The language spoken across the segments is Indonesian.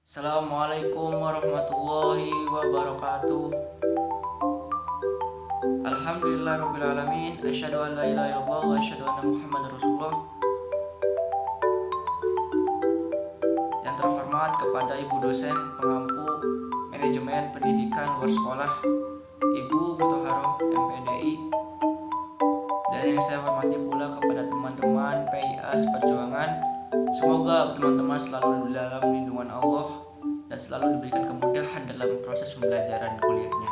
Assalamualaikum warahmatullahi wabarakatuh. Alhamdulillahirrabbilalamin. Asyhadu an la ilaha illallah wa asyhadu anna Muhammadar Rasulullah. Yang terhormat kepada Ibu dosen pengampu manajemen pendidikan luar sekolah, Ibu Muthaharoh MPDI. Dan yang saya hormati pula kepada teman-teman PIA seperjuangan. Semoga teman-teman selalu dalam lindungan Allah dan selalu diberikan kemudahan dalam proses pembelajaran kuliahnya.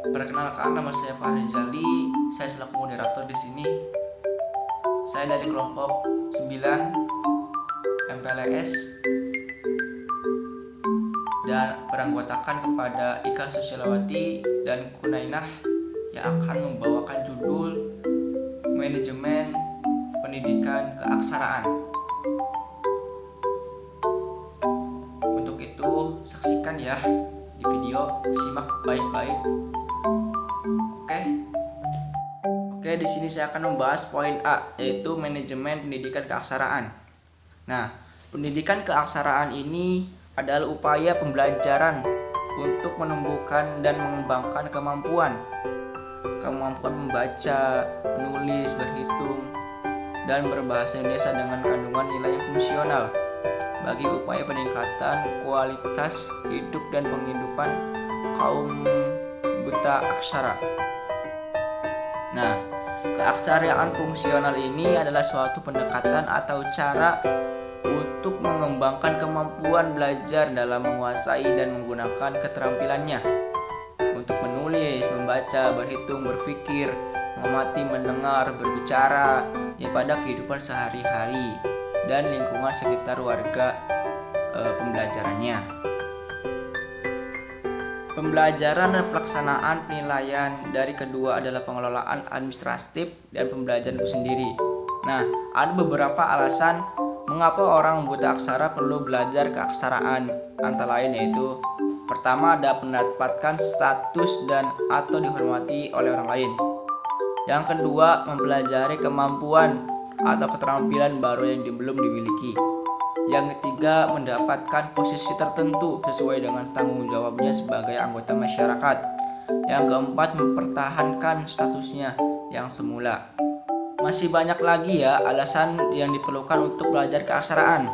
Perkenalkan, nama saya Fahri Jali. Saya selaku moderator di sini. Saya dari kelompok 9 MPLS dan beranggotakan kepada Ika Susilawati dan Kunainah yang akan membawakan judul Manajemen Pendidikan Keaksaraan. Untuk itu, saksikan ya di video, simak baik-baik. Oke, di sini saya akan membahas poin A, yaitu manajemen pendidikan keaksaraan. Nah, pendidikan keaksaraan ini adalah upaya pembelajaran untuk menumbuhkan dan mengembangkan kemampuan membaca, menulis, berhitung, dan berbahasa Indonesia dengan kandungan nilai yang fungsional bagi upaya peningkatan kualitas hidup dan penghidupan kaum buta aksara. Nah, keaksaraan fungsional ini adalah suatu pendekatan atau cara untuk mengembangkan kemampuan belajar dalam menguasai dan menggunakan keterampilannya untuk menulis, membaca, berhitung, berpikir, mengamati, mendengar, berbicara pada kehidupan sehari-hari dan lingkungan sekitar warga pembelajarannya. Pembelajaran dan pelaksanaan penilaian dari kedua adalah pengelolaan administratif dan pembelajaran itu sendiri. Nah, ada beberapa alasan mengapa orang buta aksara perlu belajar keaksaraan, antara lain yaitu: pertama, ada mendapatkan status dan atau dihormati oleh orang lain. Yang kedua, mempelajari kemampuan atau keterampilan baru yang belum dimiliki. Yang ketiga, mendapatkan posisi tertentu sesuai dengan tanggung jawabnya sebagai anggota masyarakat. Yang keempat, mempertahankan statusnya yang semula. Masih banyak lagi ya alasan yang diperlukan untuk belajar keaksaraan.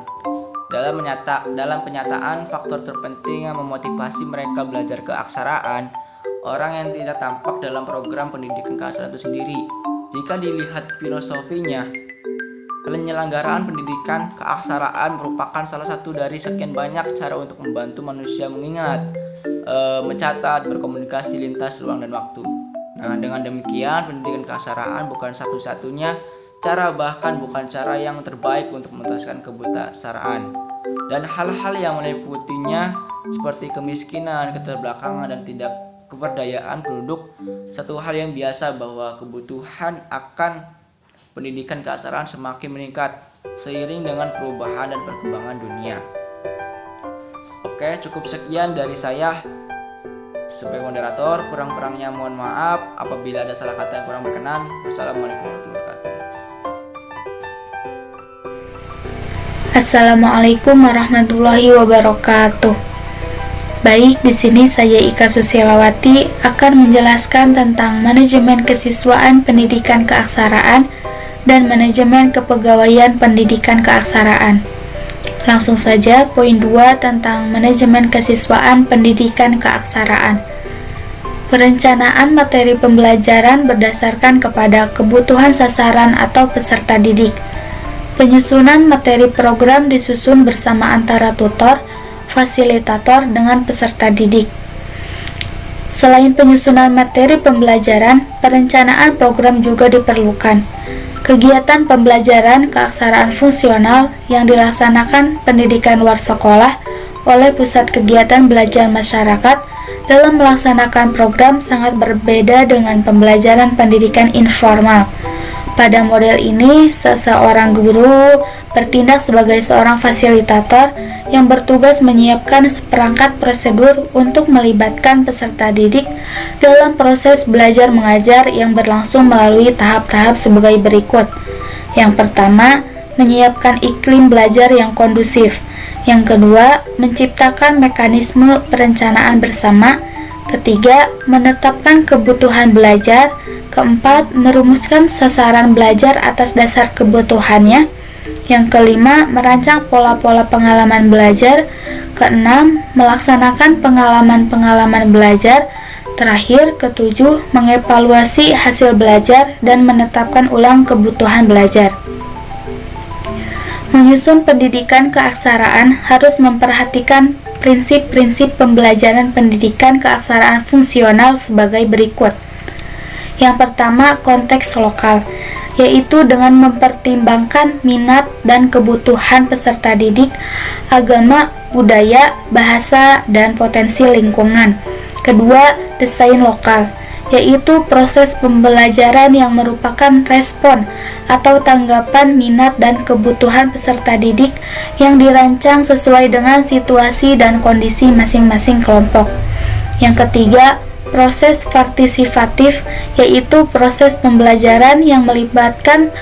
Dalam penyataan, faktor terpenting yang memotivasi mereka belajar keaksaraan orang yang tidak tampak dalam program pendidikan keaksaraan itu sendiri. Jika dilihat filosofinya, penyelenggaraan pendidikan keaksaraan merupakan salah satu dari sekian banyak cara untuk membantu manusia mengingat, mencatat, berkomunikasi lintas ruang dan waktu. Nah, dengan demikian pendidikan keaksaraan bukan satu-satunya cara, bahkan bukan cara yang terbaik untuk menuntaskan kebutasaraan dan hal-hal yang meliputinya seperti kemiskinan, keterbelakangan, dan tidak keberdayaan penduduk. Satu hal yang biasa bahwa kebutuhan akan pendidikan keaksaraan semakin meningkat seiring dengan perubahan dan perkembangan dunia. Oke, cukup sekian dari saya sebagai moderator. Kurang-kurangnya mohon maaf apabila ada salah kata yang kurang berkenan. Wassalamualaikum warahmatullahi wabarakatuh. Assalamualaikum warahmatullahi wabarakatuh. Baik, di sini saya Ika Susilawati akan menjelaskan tentang manajemen kesiswaan pendidikan keaksaraan dan manajemen kepegawaian pendidikan keaksaraan. Langsung saja poin 2 tentang manajemen kesiswaan pendidikan keaksaraan. Perencanaan materi pembelajaran berdasarkan kepada kebutuhan sasaran atau peserta didik. Penyusunan materi program disusun bersama antara tutor, fasilitator, dengan peserta didik. Selain penyusunan materi pembelajaran, perencanaan program juga diperlukan. Kegiatan pembelajaran keaksaraan fungsional yang dilaksanakan pendidikan luar sekolah oleh Pusat Kegiatan Belajar Masyarakat dalam melaksanakan program sangat berbeda dengan pembelajaran pendidikan informal. Pada model ini, seseorang guru bertindak sebagai seorang fasilitator yang bertugas menyiapkan seperangkat prosedur untuk melibatkan peserta didik dalam proses belajar mengajar yang berlangsung melalui tahap-tahap sebagai berikut. Yang pertama, menyiapkan iklim belajar yang kondusif. Yang kedua, menciptakan mekanisme perencanaan bersama. Ketiga, menetapkan kebutuhan belajar. Keempat, merumuskan sasaran belajar atas dasar kebutuhannya. Yang kelima, merancang pola-pola pengalaman belajar. Keenam, melaksanakan pengalaman-pengalaman belajar. Terakhir, ketujuh, mengevaluasi hasil belajar dan menetapkan ulang kebutuhan belajar. Menyusun pendidikan keaksaraan harus memperhatikan prinsip-prinsip pembelajaran pendidikan keaksaraan fungsional sebagai berikut. Yang pertama, konteks lokal, yaitu dengan mempertimbangkan minat dan kebutuhan peserta didik, agama, budaya, bahasa, dan potensi lingkungan. Kedua, desain lokal, yaitu proses pembelajaran yang merupakan respon atau tanggapan minat dan kebutuhan peserta didik yang dirancang sesuai dengan situasi dan kondisi masing-masing kelompok. Yang ketiga, proses partisipatif, yaitu proses pembelajaran yang melibatkan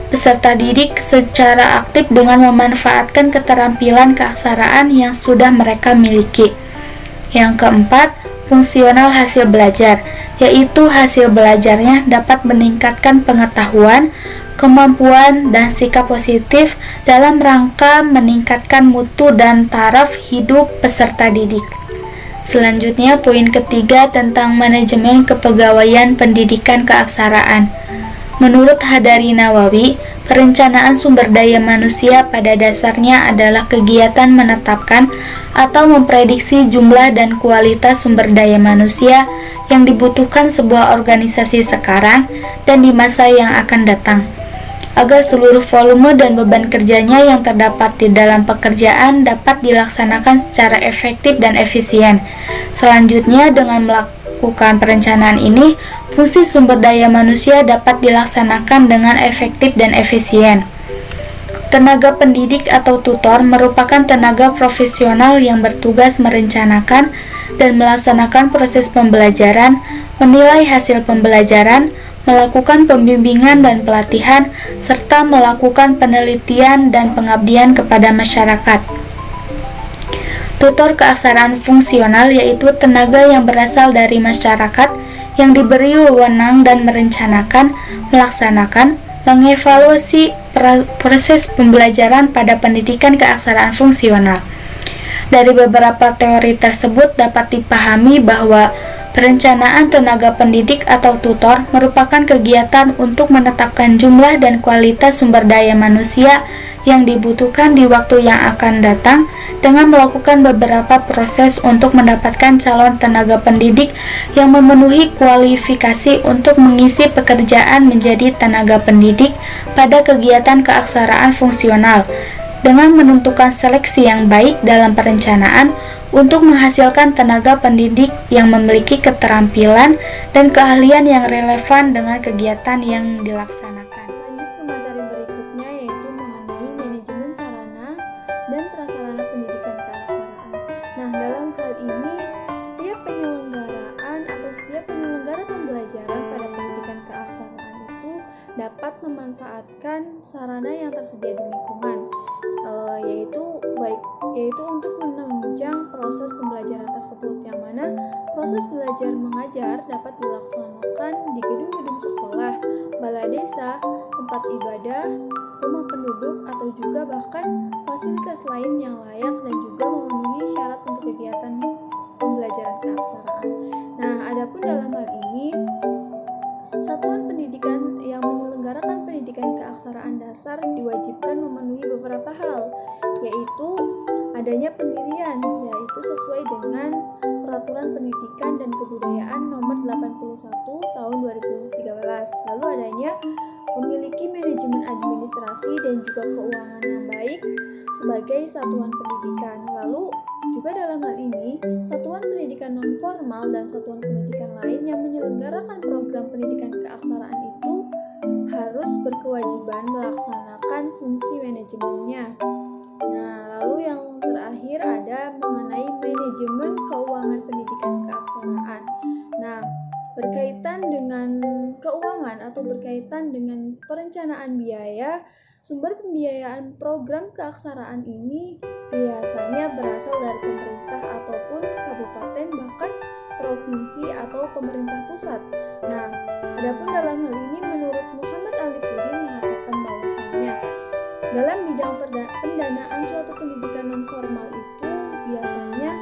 peserta didik secara aktif dengan memanfaatkan keterampilan keaksaraan yang sudah mereka miliki. Yang keempat, fungsional hasil belajar, yaitu hasil belajarnya dapat meningkatkan pengetahuan, kemampuan, dan sikap positif dalam rangka meningkatkan mutu dan taraf hidup peserta didik. Selanjutnya, poin ketiga tentang manajemen kepegawaian pendidikan keaksaraan. Menurut Hadari Nawawi, perencanaan sumber daya manusia pada dasarnya adalah kegiatan menetapkan atau memprediksi jumlah dan kualitas sumber daya manusia yang dibutuhkan sebuah organisasi sekarang dan di masa yang akan datang, agar seluruh volume dan beban kerjanya yang terdapat di dalam pekerjaan dapat dilaksanakan secara efektif dan efisien. Selanjutnya, dengan melakukan perencanaan ini, fungsi sumber daya manusia dapat dilaksanakan dengan efektif dan efisien. Tenaga pendidik atau tutor merupakan tenaga profesional yang bertugas merencanakan dan melaksanakan proses pembelajaran, menilai hasil pembelajaran, melakukan pembimbingan dan pelatihan, serta melakukan penelitian dan pengabdian kepada masyarakat. Tutor keaksaraan fungsional yaitu tenaga yang berasal dari masyarakat yang diberi wewenang dan merencanakan, melaksanakan, mengevaluasi proses pembelajaran pada pendidikan keaksaraan fungsional. Dari beberapa teori tersebut dapat dipahami bahwa perencanaan tenaga pendidik atau tutor merupakan kegiatan untuk menetapkan jumlah dan kualitas sumber daya manusia yang dibutuhkan di waktu yang akan datang dengan melakukan beberapa proses untuk mendapatkan calon tenaga pendidik yang memenuhi kualifikasi untuk mengisi pekerjaan menjadi tenaga pendidik pada kegiatan keaksaraan fungsional dengan menentukan seleksi yang baik dalam perencanaan untuk menghasilkan tenaga pendidik yang memiliki keterampilan dan keahlian yang relevan dengan kegiatan yang dilaksanakan. Lanjut ke materi berikutnya, yaitu mengenai manajemen sarana dan prasarana pendidikan keaksaraan. Nah, dalam hal ini, setiap penyelenggaraan atau setiap penyelenggara pembelajaran pada pendidikan keaksaraan itu dapat memanfaatkan sarana yang tersedia di lingkungan, yaitu untuk menunjang proses pembelajaran tersebut, yang mana proses belajar mengajar dapat dilaksanakan di gedung-gedung sekolah, balai desa, tempat ibadah, rumah penduduk, atau juga bahkan fasilitas lain yang layak dan juga memenuhi syarat untuk kegiatan pembelajaran keaksaraan. Nah, adapun dalam hal ini, satuan pendidikan yang menyelenggarakan pendidikan keaksaraan dasar diwajibkan memenuhi beberapa hal, yaitu adanya pendirian, yaitu sesuai dengan Peraturan Pendidikan dan Kebudayaan Nomor 81 Tahun 2013. Lalu adanya memiliki manajemen administrasi dan juga keuangan yang baik sebagai satuan pendidikan. Lalu juga dalam hal ini, satuan pendidikan non-formal dan satuan pendidikan lain yang menyelenggarakan program pendidikan keaksaraan itu harus berkewajiban melaksanakan fungsi manajemennya. Nah, lalu yang terakhir ada mengenai manajemen keuangan pendidikan keaksaraan. Nah, berkaitan dengan keuangan atau berkaitan dengan perencanaan biaya, Sumber pembiayaan program keaksaraan ini biasanya berasal dari pemerintah ataupun kabupaten, bahkan provinsi atau pemerintah pusat. Nah, adapun dalam hal ini menurut Muhammad Alifuddin mengatakan bahwasannya dalam bidang pendanaan suatu pendidikan non formal itu biasanya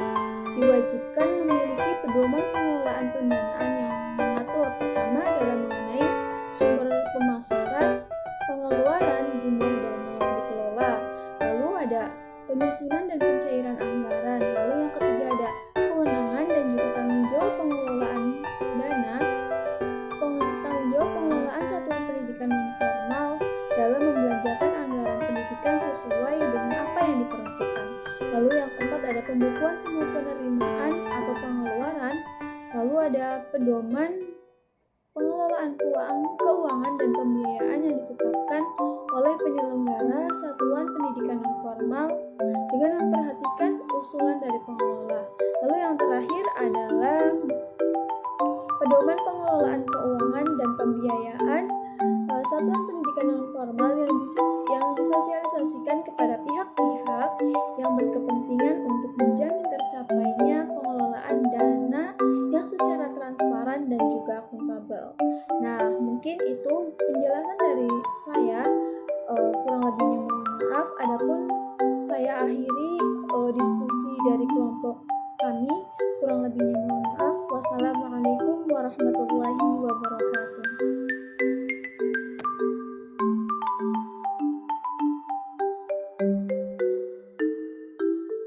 diwajibkan memiliki pedoman pengelolaan pendanaan yang mengatur pertama dalam mengenai sumber pemasukan, pengeluaran, jumlah dana yang dikelola, lalu ada penyusunan dan pencairan anggaran, lalu yang ketiga ada kewenangan dan juga tanggung jawab pengelolaan dana, tanggung jawab pengelolaan satuan pendidikan non formal dalam membelanjakan anggaran pendidikan sesuai dengan apa yang diperuntukkan. Lalu yang keempat ada pembukuan semua penerimaan atau pengeluaran, lalu ada pedoman pengelolaan keuangan dan pembiayaan yang ditetapkan oleh penyelenggara satuan pendidikan non formal dengan memperhatikan usulan dari pengelola. Lalu yang terakhir adalah pedoman pengelolaan keuangan dan pembiayaan satuan pendidikan non formal yang disosialisasikan kepada pihak-pihak yang berkepentingan untuk menjamin tercapainya pengelolaan dana yang secara transparan dan juga akuntabel. Nah, mungkin itu penjelasan dari saya. Kurang lebihnya mohon maaf. Adapun saya akhiri diskusi dari kelompok kami. Kurang lebihnya mohon maaf. Wassalamualaikum warahmatullahi wabarakatuh.